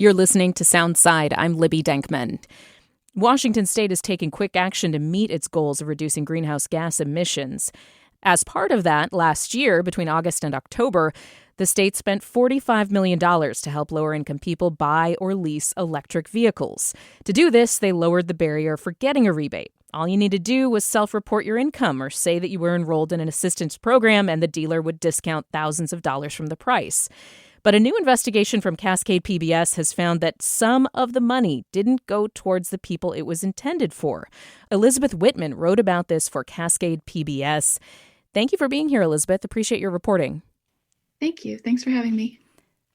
You're listening to Soundside. I'm Libby Denkman. Washington State is taking quick action to meet its goals of reducing greenhouse gas emissions. As part of that, last year, between August and October, the state spent $45 million to help lower-income people buy or lease electric vehicles. To do this, they lowered the barrier for getting a rebate. All you need to do was self-report your income or say that you were enrolled in an assistance program, and the dealer would discount thousands of dollars from the price. But a new investigation from Cascade PBS has found that some of the money didn't go towards the people it was intended for. Elizabeth Whitman wrote about this for Cascade PBS. Thank you for being here, Elizabeth. Appreciate your reporting. Thank you. Thanks for having me.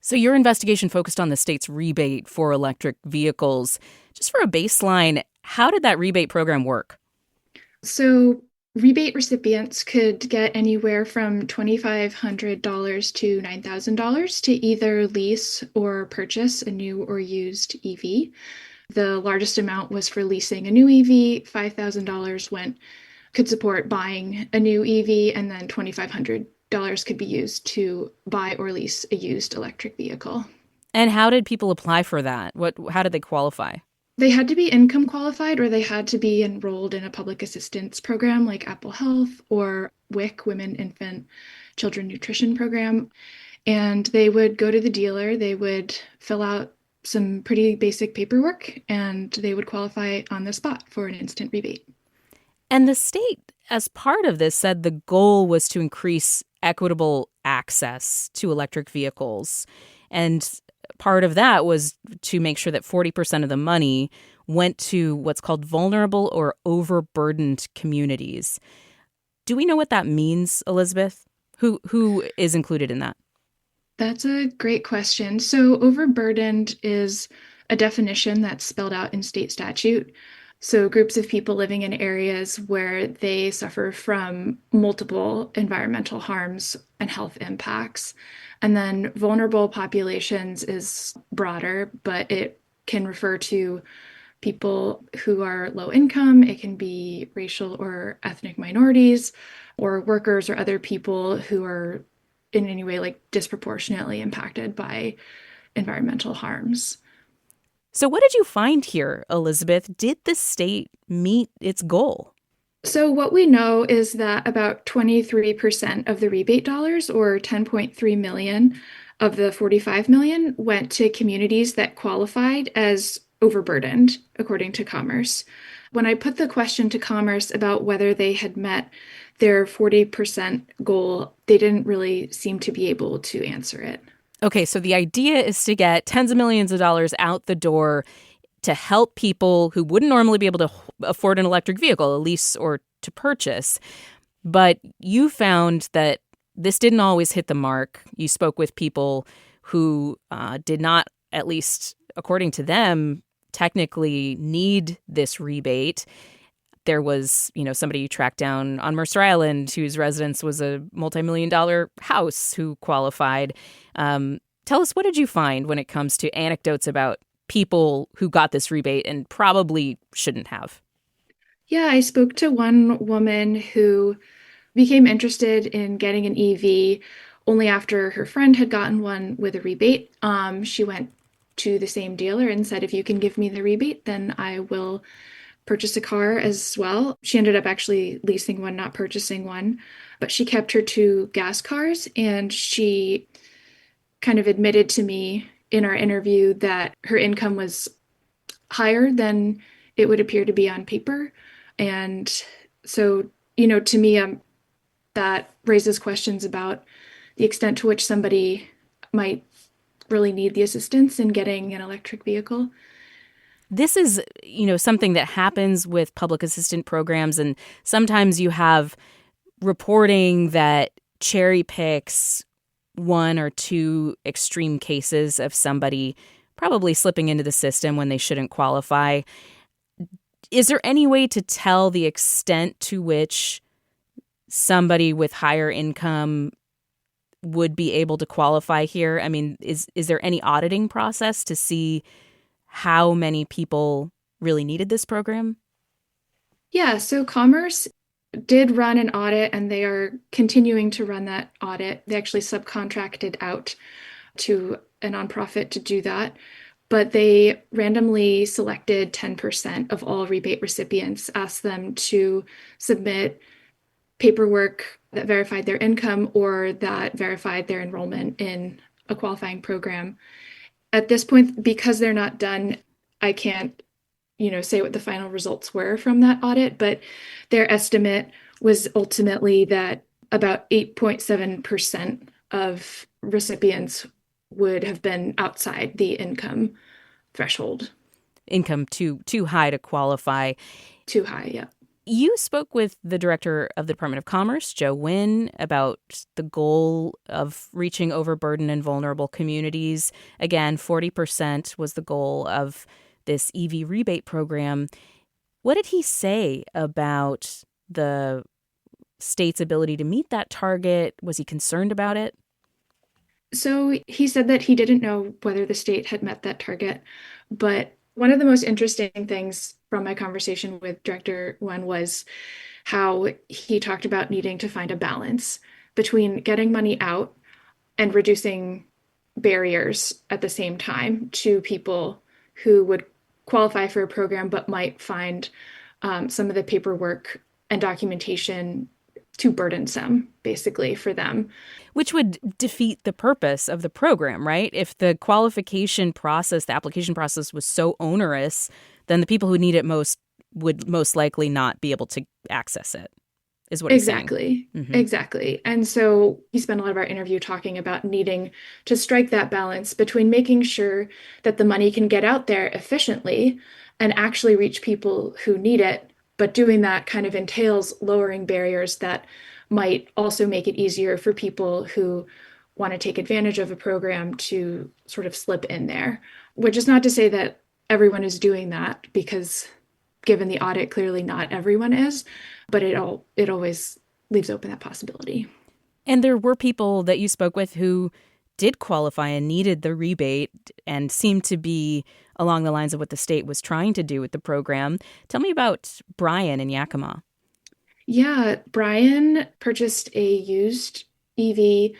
So your investigation focused on the state's rebate for electric vehicles. Just for a baseline, how did that rebate program work? So rebate recipients could get anywhere from $2,500 to $9,000 to either lease or purchase a new or used EV. The largest amount was for leasing a new EV. $5,000 could support buying a new EV, and then $2,500 could be used to buy or lease a used electric vehicle. And how did people apply for that? How did they qualify? They had to be income qualified, or they had to be enrolled in a public assistance program like Apple Health or WIC, Women, Infant, Children Nutrition Program. And they would go to the dealer, they would fill out some pretty basic paperwork, and they would qualify on the spot for an instant rebate. And the state, as part of this, said the goal was to increase equitable access to electric vehicles. And part of that was to make sure that 40% of the money went to what's called vulnerable or overburdened communities. Do we know what that means, Elizabeth? Who is included in that? That's a great question. So overburdened is a definition that's spelled out in state statute. So groups of people living in areas where they suffer from multiple environmental harms and health impacts. And then vulnerable populations is broader, but it can refer to people who are low income. It can be racial or ethnic minorities, or workers or other people who are in any way disproportionately impacted by environmental harms. So what did you find here, Elizabeth? Did the state meet its goal? So what we know is that about 23% of the rebate dollars, or 10.3 million of the 45 million, went to communities that qualified as overburdened, according to Commerce. When I put the question to Commerce about whether they had met their 40% goal, they didn't really seem to be able to answer it. Okay, so the idea is to get tens of millions of dollars out the door to help people who wouldn't normally be able to afford an electric vehicle, a lease or to purchase. But you found that this didn't always hit the mark. You spoke with people who did not, at least according to them, technically need this rebate. There was, somebody you tracked down on Mercer Island whose residence was a multi-million-dollar house who qualified. Tell us, what did you find when it comes to anecdotes about people who got this rebate and probably shouldn't have? Yeah, I spoke to one woman who became interested in getting an EV only after her friend had gotten one with a rebate. She went to the same dealer and said, if you can give me the rebate, then I will purchase a car as well. She ended up actually leasing one, not purchasing one, but she kept her two gas cars, and she kind of admitted to me in our interview that her income was higher than it would appear to be on paper. And so, to me, that raises questions about the extent to which somebody might really need the assistance in getting an electric vehicle. This is, something that happens with public assistance programs. And sometimes you have reporting that cherry picks one or two extreme cases of somebody probably slipping into the system when they shouldn't qualify. Is there any way to tell the extent to which somebody with higher income would be able to qualify here? I mean, is there any auditing process to see how many people really needed this program? Yeah, so Commerce did run an audit, and they are continuing to run that audit. They actually subcontracted out to a nonprofit to do that. but they randomly selected 10% of all rebate recipients, asked them to submit paperwork that verified their income or that verified their enrollment in a qualifying program. At this point, because they're not done, I can't, say what the final results were from that audit, but their estimate was ultimately that about 8.7% of recipients would have been outside the income threshold. Income too high to qualify. Too high, yeah. You spoke with the director of the Department of Commerce, Joe Nguyen, about the goal of reaching overburdened and vulnerable communities. Again, 40% was the goal of this EV rebate program. What did he say about the state's ability to meet that target? Was he concerned about it? So he said that he didn't know whether the state had met that target, but one of the most interesting things from my conversation with Director Nguyen was how he talked about needing to find a balance between getting money out and reducing barriers at the same time to people who would qualify for a program but might find some of the paperwork and documentation too burdensome, basically, for them. Which would defeat the purpose of the program, right? If the qualification process, the application process was so onerous, then the people who need it most would most likely not be able to access it, is what he's saying. Exactly. Mm-hmm. Exactly. And so he spent a lot of our interview talking about needing to strike that balance between making sure that the money can get out there efficiently and actually reach people who need it, but doing that kind of entails lowering barriers that might also make it easier for people who want to take advantage of a program to sort of slip in there, which is not to say that everyone is doing that, because given the audit, clearly not everyone is, but it always leaves open that possibility. And there were people that you spoke with who did qualify and needed the rebate and seemed to be along the lines of what the state was trying to do with the program. Tell me about Brian in Yakima. Yeah, Brian purchased a used EV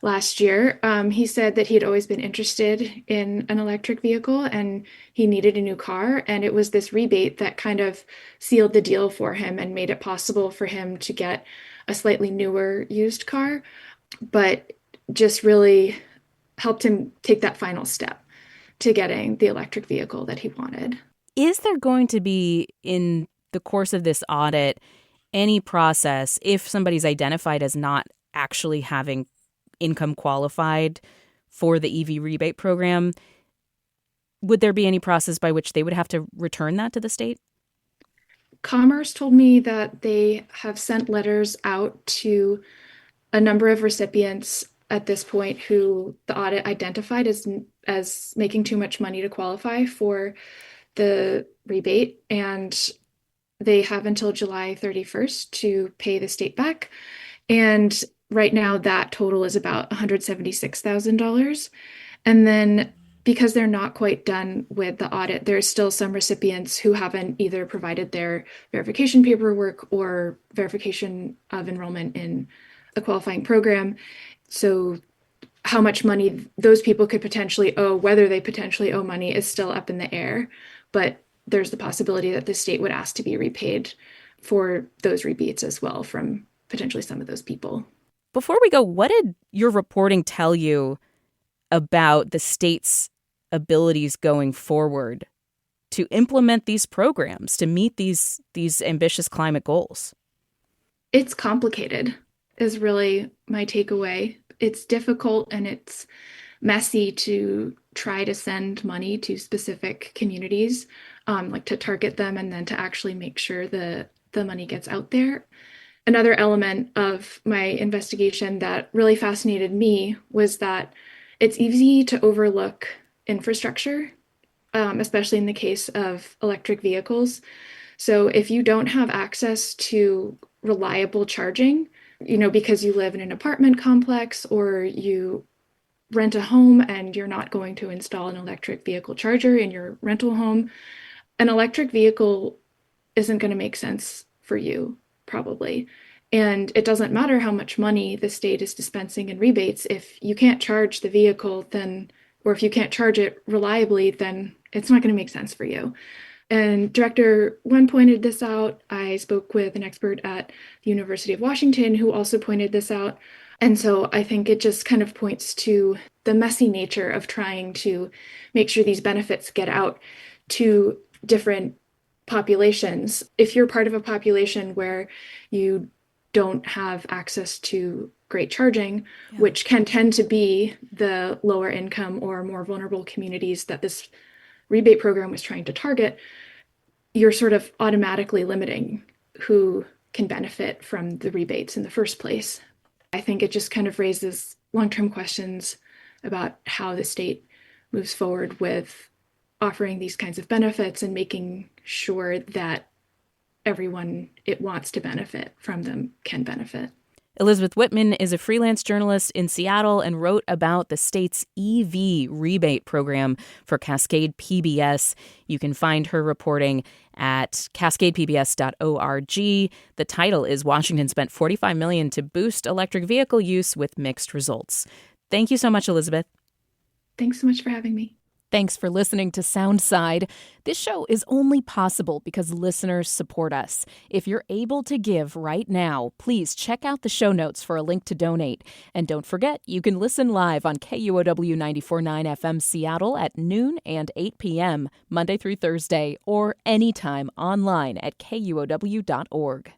last year. He said that he had always been interested in an electric vehicle and he needed a new car. And it was this rebate that kind of sealed the deal for him and made it possible for him to get a slightly newer used car, but just really helped him take that final step to getting the electric vehicle that he wanted. Is there going to be, in the course of this audit, any process if somebody's identified as not actually having income qualified for the EV rebate program? Would there be any process by which they would have to return that to the state? Commerce told me that they have sent letters out to a number of recipients at this point who the audit identified as making too much money to qualify for the rebate, and they have until July 31st to pay the state back. And right now, that total is about $176,000. And then because they're not quite done with the audit, there's still some recipients who haven't either provided their verification paperwork or verification of enrollment in a qualifying program. So how much money those people could potentially owe, whether they potentially owe money, is still up in the air. But there's the possibility that the state would ask to be repaid for those rebates as well from potentially some of those people. Before we go, what did your reporting tell you about the state's abilities going forward to implement these programs, to meet these ambitious climate goals? It's complicated, is really my takeaway. It's difficult and it's messy to try to send money to specific communities, like to target them and then to actually make sure the money gets out there. Another element of my investigation that really fascinated me was that it's easy to overlook infrastructure, especially in the case of electric vehicles. So if you don't have access to reliable charging, because you live in an apartment complex or you rent a home and you're not going to install an electric vehicle charger in your rental home, an electric vehicle isn't going to make sense for you, probably. And it doesn't matter how much money the state is dispensing in rebates. If you can't charge the vehicle, then or if you can't charge it reliably, then it's not going to make sense for you. And Director Wen pointed this out. I spoke with an expert at the University of Washington who also pointed this out. And so I think it just kind of points to the messy nature of trying to make sure these benefits get out to different populations. If you're part of a population where you don't have access to great charging, which can tend to be the lower income or more vulnerable communities that this rebate program was trying to target, you're sort of automatically limiting who can benefit from the rebates in the first place. I think it just kind of raises long-term questions about how the state moves forward with offering these kinds of benefits and making sure that everyone it wants to benefit from them can benefit. Elizabeth Whitman is a freelance journalist in Seattle and wrote about the state's EV rebate program for Cascade PBS. You can find her reporting at cascadepbs.org. The title is Washington Spent $45 million to Boost Electric Vehicle Use with Mixed Results. Thank you so much, Elizabeth. Thanks so much for having me. Thanks for listening to Soundside. This show is only possible because listeners support us. If you're able to give right now, please check out the show notes for a link to donate. And don't forget, you can listen live on KUOW 94.9 FM Seattle at noon and 8 p.m., Monday through Thursday, or anytime online at KUOW.org.